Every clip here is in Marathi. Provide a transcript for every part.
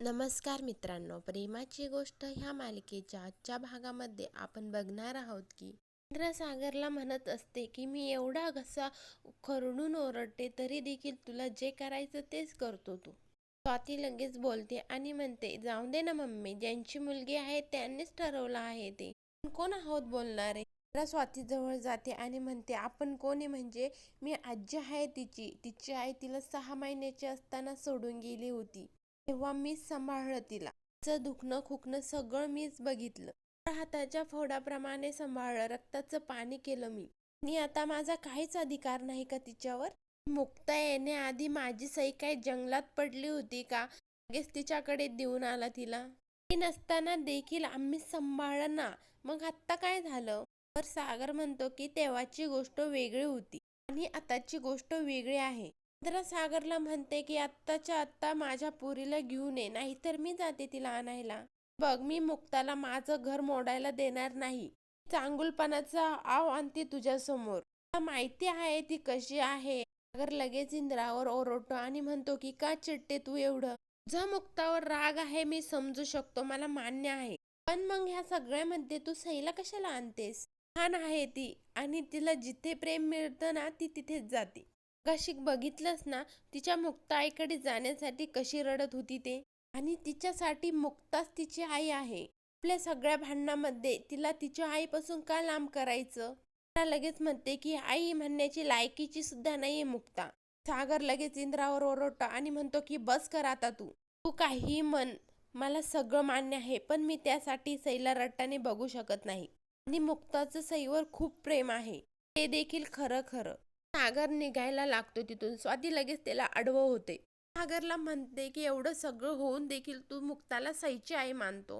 नमस्कार मित्रांनो, प्रेमाची गोष्ट ह्या मालिकेच्या आजच्या भागामध्ये आपण बघणार आहोत की इंद्र सागरला म्हणत असते की मी एवढा घसा खरडून ओरडते तरी देखील तुला जे करायचं तेच करतो तू. स्वाती लगेच बोलते आणि म्हणते जाऊ दे ना मम्मी, ज्यांची मुलगी आहे त्यांनीच ठरवलं आहे ते. आपण कोण आहोत बोलणारे? स्वाती जवळ जाते आणि म्हणते आपण कोण आहे म्हणजे मी आजी आहे तिची आई तिला 6 महिन्याची असताना सोडून गेली होती. तेव्हा मीच सांभाळलं तिला. तिचं दुखणं खुकणं सगळं मीच बघितलं. हाताच्या फोडाप्रमाणे सांभाळलं, रक्ताचं पाणी केलं मी. आणि आता माझा काहीच अधिकार नाही का तिच्यावर? मुक्ता येण्याआधी माझी सई काय जंगलात पडली होती का? लगेच तिच्याकडे देऊन आला तिला. ती नसताना देखील आम्ही सांभाळलं ना, मग आत्ता काय झालं? तर सागर म्हणतो की तेव्हाची गोष्ट वेगळी होती आणि आताची गोष्ट वेगळी आहे. इंद्र सागरला म्हणते की आत्ताच्या आत्ता माझ्या पोरीला घेऊन ये, नाहीतर मी जाते तिला आणायला. बघ, मी मुक्ताला माझं घर मोडायला देणार नाही. चांगुलपणाचा आव आणते तुझ्या समोर. मला माहिती आहे ती कशी आहे. सागर लगेच इंद्रावर ओरडतो आणि म्हणतो की का चिडते तू एवढं? तुझा मुक्तावर राग आहे मी समजू शकतो, मला मान्य आहे. पण मग ह्या सगळ्यामध्ये तू सईला कशाला आणतेस? छान आहे ती आणि तिला जिथे प्रेम मिळतं ना ती तिथेच जाते. मगाशी बघितलंस ना, तिच्या मुक्ताईकडे जाण्यासाठी कशी रडत होती ते. आणि तिच्यासाठी मुक्ताच तिची आई आहे. आपल्या सगळ्या भांडणामध्ये तिला तिच्या आईपासून का लांब करायचं? त्याला लगेच म्हणते की आई म्हणण्याची लायकीची सुद्धा नाहीये मुक्ता. सागर लगेच इंद्रावर ओरडतो आणि म्हणतो की बस कर आता तू. तू काहीही म्हण, मला सगळं मान्य आहे, पण मी त्यासाठी सईला रट्टाने बघू शकत नाही. आणि मुक्ताचं सईवर खूप प्रेम आहे, ते देखील खरं खरं. सागर निघायला लागतो तिथून. स्वाती लगेच त्याला आडवं होते. सागरला म्हणते की एवढं सगळं होऊन देखील तू मुक्ताला सईची आई मानतो.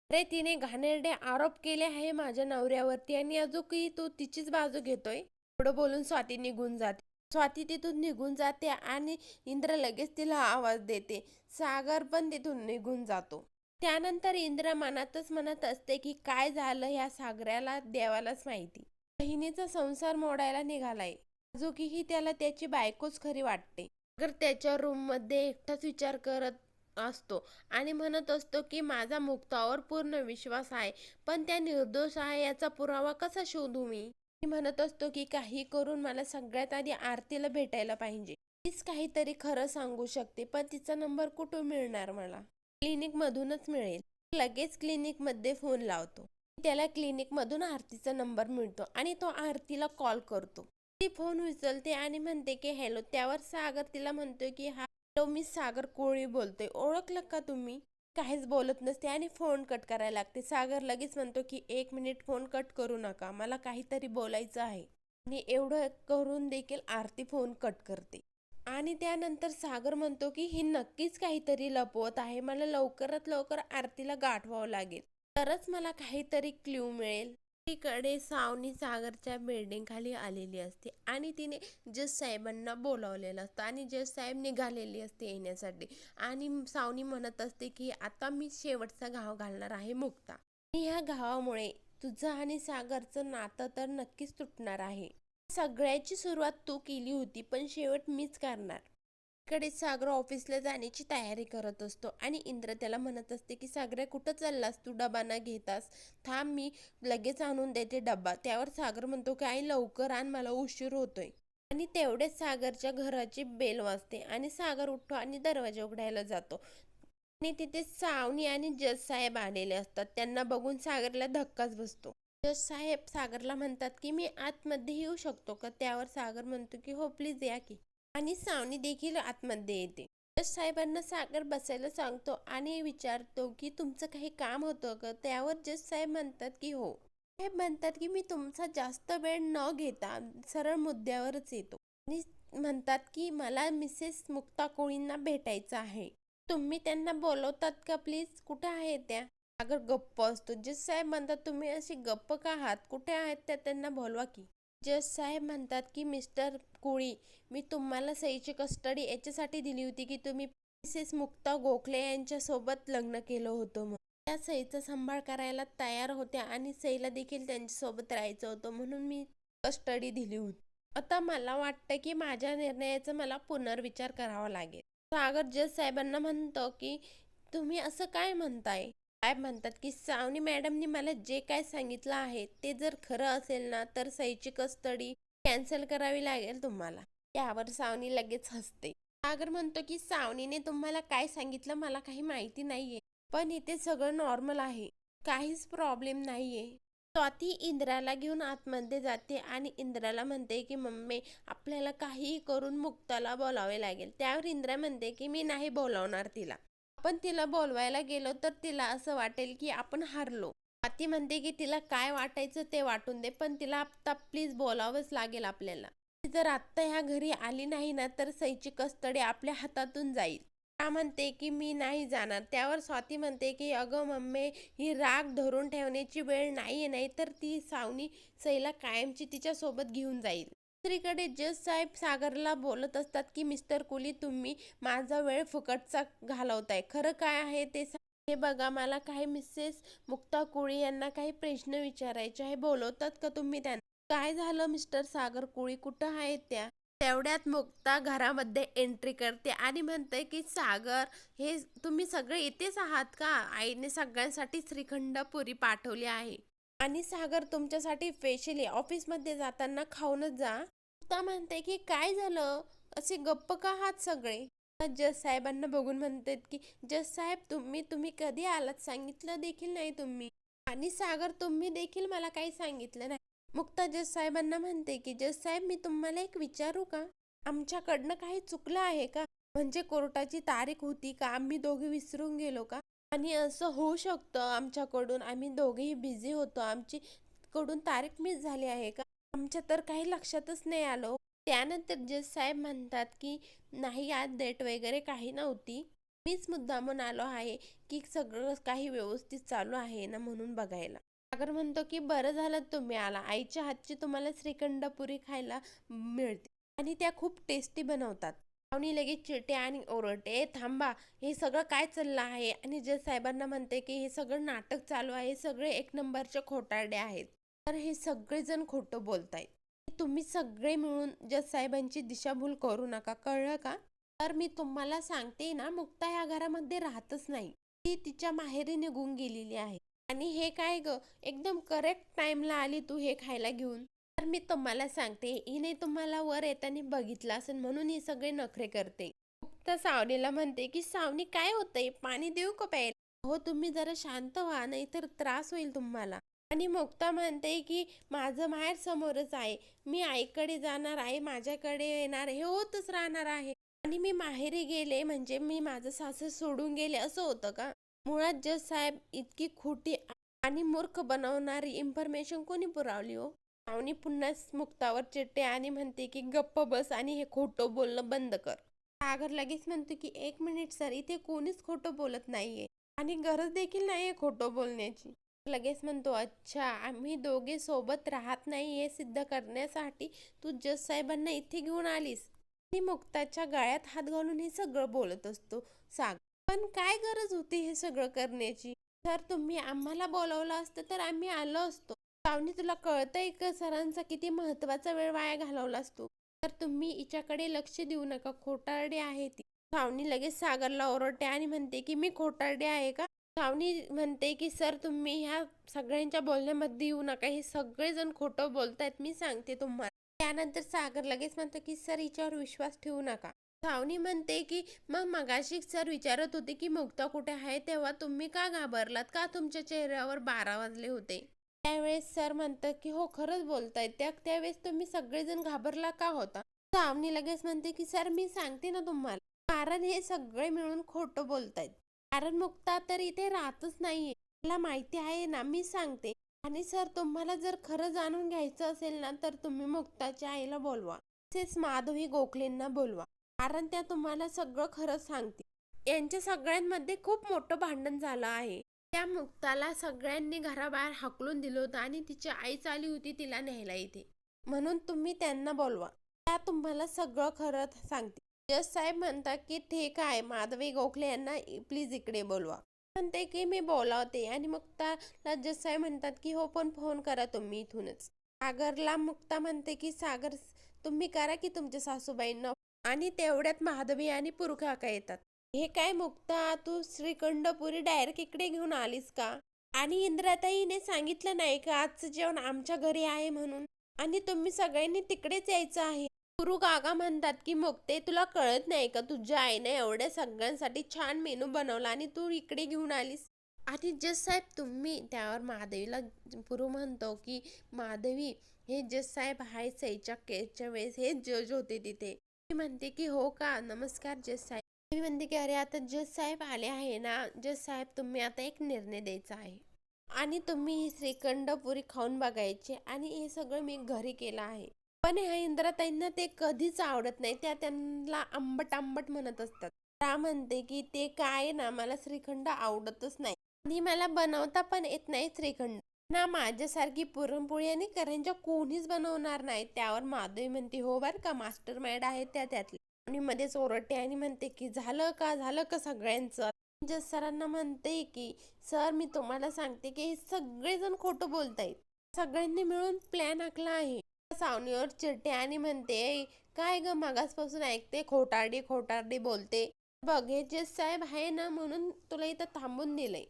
अरे तिने घाणेरडे आरोप केले आहे माझ्या नवऱ्यावरती आणि अजूनही तू तिचीच बाजू घेतोय. एवढं बोलून स्वाती निघून जाते. स्वाती तिथून निघून जाते आणि इंद्र लगेच तिला आवाज देते. सागर पण तिथून निघून जातो. त्यानंतर इंद्र मनातच म्हणत असते की काय झालं ह्या सागराला देवालाच माहिती. बहिणीचा संसार मोडायला निघालाय. अजूनही त्याला त्याची बायकोच खरी वाटते. सागर त्याच्या रूम मध्ये एकटाच विचार करत असतो आणि म्हणत असतो की माझा मुक्तावर पूर्ण विश्वास आहे, पण त्या निर्दोष आहे याचा पुरावा कसा शोधू मी? म्हणत असतो की काही करून मला सगळ्यात आधी आरतीला भेटायला पाहिजे. तीच काहीतरी खरं सांगू शकते, पण तिचा नंबर कुठून मिळणार मला? क्लिनिक मधूनच मिळेल. लगेच क्लिनिक मध्ये फोन लावतो. त्याला क्लिनिक मधून आरतीचा नंबर मिळतो आणि तो आरतीला कॉल करतो. ती फोन उचलते आणि म्हणते की हॅलो. त्यावर सागर तिला म्हणतोय की हा हॅलो, मी सागर कोळी बोलतोय, ओळखलं का तुम्ही? काहीच बोलत नसते आणि फोन कट करायला लागते. सागर लगेच म्हणतो की 1 मिनिट फोन कट करू नका, मला काहीतरी बोलायचं आहे. आणि एवढं करून देखील आरती फोन कट करते. आणि त्यानंतर सागर म्हणतो की ही नक्कीच काहीतरी लपवत आहे, मला लवकरात लवकर आरतीला गाठवावं लागेल, तरच मला काहीतरी क्ल्यू मिळेल. कडे सावनी सागरच्या बिल्डिंग खाली आलेली असते आणि तिने जज साहेबांना बोलावलेलं असतं आणि जज साहेब निघालेली असते येण्यासाठी. आणि सावनी म्हणत असते की आता मी शेवटचा घाव घालणार आहे मुक्ता, आणि ह्या घावामुळे तुझं आणि सागरचं नातं तर नक्कीच तुटणार आहे. सगळ्याची सुरुवात तू केली होती, पण शेवट मीच करणार. कडे सागर ऑफिसला जाण्याची तयारी करत असतो आणि इंद्र त्याला म्हणत असते की सागऱ्या कुठं चाललास तू, डबा न घेतास? थांब, मी लगेच आणून देते डब्बा. त्यावर सागर म्हणतो की आई लवकर आण, मला उशीर होतोय. आणि तेवढेच सागरच्या घराची बेल वाजते आणि सागर उठतो आणि दरवाजा उघडायला जातो. आणि तिथे सावनी आणि जज साहेब आलेले असतात. त्यांना बघून सागरला धक्काच बसतो. जज साहेब सागरला म्हणतात की मी आतमध्ये येऊ शकतो का? त्यावर सागर म्हणतो की हो प्लीज या की. आणि सावनी देखील आतमध्ये येते. जज साहेबांना सागर बसायला सांगतो आणि विचारतो की तुमचं काही काम होतं का? त्यावर जज साहेब म्हणतात की हो. साहेब म्हणतात की मी तुमचा जास्त वेळ न घेता सरळ मुद्द्यावरच येतो. आणि म्हणतात की मला मिसेस मुक्ता कोळींना भेटायचं आहे. तुम्ही त्यांना बोलवतात का प्लीज? कुठे आहेत त्या? सागर गप्प असतो. जज साहेब म्हणतात तुम्ही अशी गप्प का आहात? कुठे आहेत त्या? त्यांना बोलवा की. जज साहेब म्हणतात की मिस्टर कोळी, मी तुम्हाला सईची कस्टडी याच्यासाठी दिली होती की तुम्ही मिसेस मुक्ता गोखले यांच्या सोबत लग्न केलं होतं म्हणून. त्या सईचा सांभाळ करायला तयार होत्या आणि सईला देखील त्यांच्यासोबत राहायचं होतं, म्हणून मी कस्टडी दिली होती. आता मला वाटतं की माझ्या निर्णयाचा मला पुनर्विचार करावा लागेल. सागर जज साहेबांना म्हणतो की तुम्ही असं काय म्हणताय? काय म्हणतात की सावनी मॅडमनी मला जे काय सांगितलं आहे ते जर खरं असेल ना तर सईची कस्टडी कॅन्सल करावी लागेल तुम्हाला. यावर सावनी लगेच हसते. सागर म्हणतो की सावनीने तुम्हाला काय सांगितलं मला काही माहिती नाहीये, पण इथे सगळं नॉर्मल आहे, काहीच प्रॉब्लेम नाहीये. स्वाती इंद्राला घेऊन आतमध्ये जाते आणि इंद्राला म्हणते की मम्मी आपल्याला काहीही करून मुक्ताला बोलावे लागेल. त्यावर इंद्रा म्हणते की मी नाही बोलावणार तिला. आपण तिला बोलवायला गेलो तर तिला असं वाटेल की आपण हारलो. स्वाती म्हणते की तिला काय वाटायचं ते वाटून दे, पण तिला आत्ता प्लीज बोलावंच लागेल आपल्याला. ती जर आत्ता ह्या घरी आली नाही ना तर सईची कस्टडी आपल्या हातातून जाईल. का म्हणते की मी नाही जाणार. त्यावर स्वाती म्हणते की अगं मम्मी ही राग धरून ठेवण्याची वेळ नाहीये, नाही तर ती सावनी सईला कायमची तिच्या सोबत घेऊन जाईल. दुसरीकडे जज साहेब सागरला बोलत असतात की मिस्टर कुली तुम्ही माझा वेळ फुकटचा घालवताय, खरं काय आहे ते हे बघा. मला काही मिसेस मुक्ता कुळी यांना काही प्रश्न विचारायचे आहे, बोलवतात का तुम्ही त्यांना? काय झालं मिस्टर सागर कुळी, कुठं आहेत त्या? तेवढ्यात मुक्ता घरामध्ये एंट्री करते आणि म्हणते की सागर हे तुम्ही सगळे इथेच आहात का? आईने सगळ्यांसाठी श्रीखंड पुरी पाठवली आहे आणि सागर तुमच्यासाठी स्पेशली ऑफिसमध्ये जाताना खाऊनच जा. मुक्ता म्हणते की काय झालं, असे गप्प का आहात सगळे? जज साहेबांना बघून म्हणतात की जज साहेब तुम्ही तुम्ही कधी आलात सांगितलं देखील नाही तुम्ही, आणि सागर तुम्ही देखील मला काही सांगितलं नाही. मुक्ता जज साहेबांना म्हणते की जज साहेब मी तुम्हाला एक विचारू का? आमच्याकडनं काही चुकलं आहे का? म्हणजे कोर्टाची तारीख होती का? आम्ही दोघे विसरून गेलो का? आणि असं होऊ शकतं आमच्याकडून, आम्ही दोघेही बिझी होतो, आमची कडून तारीख मिस झाली आहे का? आमच्या तर काही लक्षातच नाही आलं. त्यानंतर जज साहेब म्हणतात की नाही आज डेट वगैरे काही नव्हती, मीच मुद्दामून आलो आहे की सगळं काही व्यवस्थित चालू आहे ना म्हणून बघायला. सागर म्हणतो की बरं झालं तुम्ही आला, आईच्या हातची तुम्हाला श्रीखंड पुरी खायला मिळते आणि त्या खूप टेस्टी बनवतात. पाहुणी लगेच चिडते आणि ओरडते, ए थांबा, हे सगळं काय चाललं आहे? आणि जज साहेबांना म्हणते की हे सगळं नाटक चालू आहे, सगळे एक नंबरचे खोटारडे आहेत, तर हे सगळेजण खोटं बोलतायत. तुम्ही सगळे मिळून जज साहेबांची दिशाभूल करू नका, कळलं का? तर मी तुम्हाला सांगते ना, मुक्ता ह्या घरामध्ये राहतच नाही, ती तिच्या माहेरी निघून गेलेली आहे. आणि हे काय ग, एकदम करेक्ट टाइमला आली तू हे खायला घेऊन. तर मी तुम्हाला सांगते, हिने तुम्हाला वर येताना बघितलं असेल म्हणून ही सगळे नखरे करते. मुक्ता सावनीला म्हणते की सावनी काय होतंय, पाणी देऊ का प्यायला? हो तुम्ही जरा शांत व्हा, नाही तर त्रास होईल तुम्हाला. आणि मुक्ता म्हणते की माझं माहेर समोरच आहे, मी आईकडे जाणार आहे, माझ्याकडे येणार, हे होतच राहणार आहे. आणि मी माहेरी गेले म्हणजे मी माझं सासर सोडून गेले असं होतं का? मुळात जज साहेब इतकी खोटी आणि मूर्ख बनवणारी इन्फॉर्मेशन कोणी पुरवली हो? पाहुणी पुन्हा मुक्तावर चिडते आणि म्हणते की गप्प बस आणि हे खोटं बोलणं बंद कर. सागर लगेच म्हणतो की एक मिनिट सर, इथे कोणीच खोटं बोलत नाहीये आणि गरज देखील नाहीये खोटं बोलण्याची. लगेच म्हणतो अच्छा आम्ही दोघे सोबत राहत नाही हे सिद्ध करण्यासाठी तू जज साहेबांना इथे घेऊन आलीस. आणि मुक्ताच्या गळ्यात हात घालून हे सगळं बोलत असतो सागर. पण काय गरज होती हे सगळं करण्याची? जर तुम्ही आम्हाला बोलावलं असतं तर आम्ही आलो असतो. सावनी तुला कळतंय का सरांचा किती महत्वाचा वेळ वाया घालवला असतो? तर तुम्ही हिच्याकडे लक्ष देऊ नका, खोटारडी आहे ती. सावनी लगेच सागरला ओरडते आणि म्हणते की मी खोटारडी आहे का? सावनी म्हणते की सर तुम्ही ह्या सगळ्यांच्या बोलण्यामध्ये येऊ नका, हे सगळेजण खोटं बोलतायत, मी सांगते तुम्हाला. त्यानंतर सागर लगेच म्हणतो की सर हिच्यावर विश्वास ठेवू नका. सावनी म्हणते की मग मगाशी सर विचारत होते की मुक्ता कुठे आहे, तेव्हा तुम्ही का घाबरलात का? तुमच्या चेहऱ्यावर 12 वाजले होते. त्यावेळेस सर म्हणतात की हो खरंच बोलतायत, त्यावेळेस तुम्ही सगळेजण घाबरला का होता? सावनी लगेच म्हणते की सर मी सांगते ना तुम्हाला, कारण हे सगळे मिळून खोटं बोलतायत. कारण मुक्ता तर इथे राहतच नाहीये, मला माहिती आहे ना, मी सांगते. आणि सर तुम्हाला जर खरं जाणून घ्यायचं असेल ना तर तुम्ही मुक्ताच्या आईला बोलवा, तसेच माधवी गोखलेंना बोलवा, कारण त्या तुम्हाला सगळं खरं सांगतील. यांच्या सगळ्यांमध्ये खूप मोठं भांडण झालं आहे. त्या मुक्ताला सगळ्यांनी घराबाहेर हाकलून दिलं होतं आणि तिची आईच आली होती तिला न्यायला इथे, म्हणून तुम्ही त्यांना बोलवा, त्या तुम्हाला सगळं खरं सांगतील. जज साहेब म्हणतात की ठीक आहे, माधवी गोखले यांना प्लीज इकडे बोलवा. म्हणते की मी बोलावते आणि मुक्ताला जज साहेब म्हणतात की हो पण फोन करा तुम्ही इथूनच. सागरला मुक्ता म्हणते की सागर तुम्ही करा की तुमच्या सासूबाईंना. आणि तेवढ्यात माधवी आणि पुरुकाका येतात. हे काय मुक्ता, तू श्रीखंड पुरी डायरेक्ट इकडे घेऊन आलीस का? आणि इंद्राताईने सांगितलं नाही का आजचं जेवण आमच्या घरी आहे म्हणून? आणि तुम्ही सगळ्यांनी तिकडेच यायचं आहे. गुरु काका म्हणतात की मुक्ते, तुला कळत नाही का तुझ्या आईने एवढ्या सगळ्यांसाठी छान मेनू बनवला आणि तू इकडे घेऊन आलीस? आणि जज साहेब तुम्ही त्यावर महादेवीला पुरू म्हणतो की माधवी, हे जज साहेब आहे सईच्या केसच्या वेळेस हे जज होते तिथे. मी म्हणते की हो का, नमस्कार जज साहेब. मी म्हणते की अरे आता जज साहेब आले आहे ना, जज साहेब तुम्ही आता एक निर्णय द्यायचा आहे आणि तुम्ही ही श्रीखंड पुरी खाऊन बघायची आणि हे सगळं मी घरी केलं आहे. पण ह्या इंद्राताईंना ते कधीच आवडत नाही, त्या त्यांना आंबट आंबट म्हणत असतात. त्या म्हणते की ते काय ना, मला श्रीखंड आवडतच नाही आणि मला बनवता पण येत नाही श्रीखंड ना, माझ्यासारखी पुरणपोळी आणि करंज्या कोणीच बनवणार नाही. त्यावर माधवी म्हणते हो बर का, मास्टर माइंड आहे त्या त्यातली. आणि मध्येच ओरडते आणि म्हणते की झालं का सगळ्यांचं? जज सरांना म्हणते की सर मी तुम्हाला सांगते की हे सगळेजण खोटं बोलतायत, सगळ्यांनी मिळून प्लॅन आखला आहे. सावनीवर चिडते आणि म्हणते काय ग, मागासपासून ऐकते खोटारडी खोटारडी बोलते. बघ हे जज साहेब आहे ना म्हणून तुला इथं थांबून दिलंय,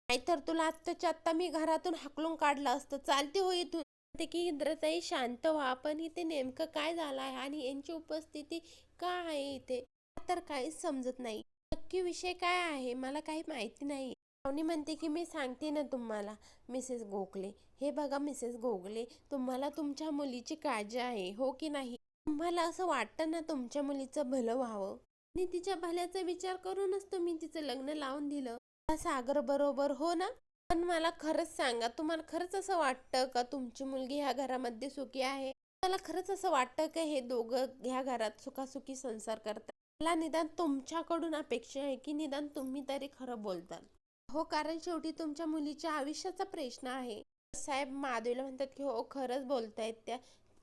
नाहीतर तुला आत्ताच्या आत्ता मी घरातून हाकलून काढलं असतं. चालते हो इथून. ते की इंद्रताई शांत व्हा, पण इथे नेमकं काय झालं आहे आणि यांची उपस्थिती का आहे इथे तर काहीच समजत नाही. नक्की विषय काय आहे मला काही माहिती नाही. पाहुणी म्हणते की मी सांगते ना तुम्हाला मिसेस गोखले. हे बघा मिसेस गोखले, तुम्हाला तुमच्या मुलीची काळजी आहे हो की नाही? तुम्हाला असं वाटतं ना तुमच्या मुलीचं भलं व्हावं आणि तिच्या भल्याचा विचार करूनच तुम्ही तिचं लग्न लावून दिलं सागर बरोबर हो ना? पण मला खरंच सांगा, तुम्हाला खरंच असं वाटतं का तुमची मुलगी ह्या घरामध्ये सुखी आहे? मला खरंच असं वाटतं का हे दोघं ह्या घरात सुखासुखी संसार करतात? मला निदान तुमच्याकडून अपेक्षा आहे की निदान तुम्ही तरी खरं बोलताल हो, कारण शेवटी तुमच्या मुलीच्या आयुष्याचा प्रश्न आहे. साहेब माधवीला म्हणतात की हो खरंच बोलतायत त्या,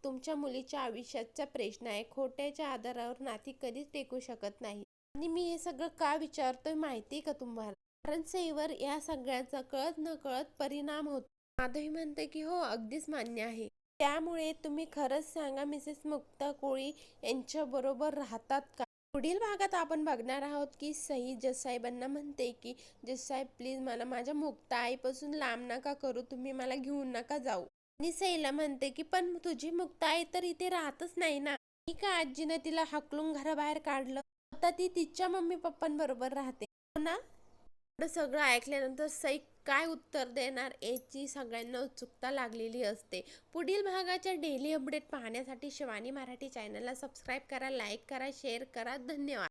तुमच्या मुलीच्या आयुष्याचा प्रश्न आहे. खोट्याच्या आधारावर नाती कधीच टेकू शकत नाही. आणि मी हे सगळं का विचारतोय माहिती का तुम्हाला? कारण सईवर या सगळ्याचा कळत न कळत परिणाम होतो. माधवी म्हणते की हो अगदीच मान्य आहे. त्यामुळे तुम्ही खरंच सांगा मिसेस मुक्ता कोळी यांच्या बरोबर राहतात का? पुढील भागात आपण बघणार आहोत की सई जज साहेबांना म्हणते की जज साहेब प्लीज मला माझ्या मुक्ता आईपासून लांब नका करू, तुम्ही मला घेऊन नका जाऊ. आणि सईला म्हणते की पण तुझी मुक्ता आई तर इथे राहतच नाही ना, ही का आजीनं तिला हाकलून घराबाहेर काढलं, आता ती तिच्या मम्मी पप्पांबरोबर राहते हो ना? एवढं सगळं ऐकल्यानंतर सई काय उत्तर देणार याची सगळ्यांना उत्सुकता लागलेली असते. पुढील भागाच्या डेली अपडेट पाहण्यासाठी शिवानी मराठी चॅनलला सबस्क्राईब करा, लाईक करा, शेअर करा. धन्यवाद.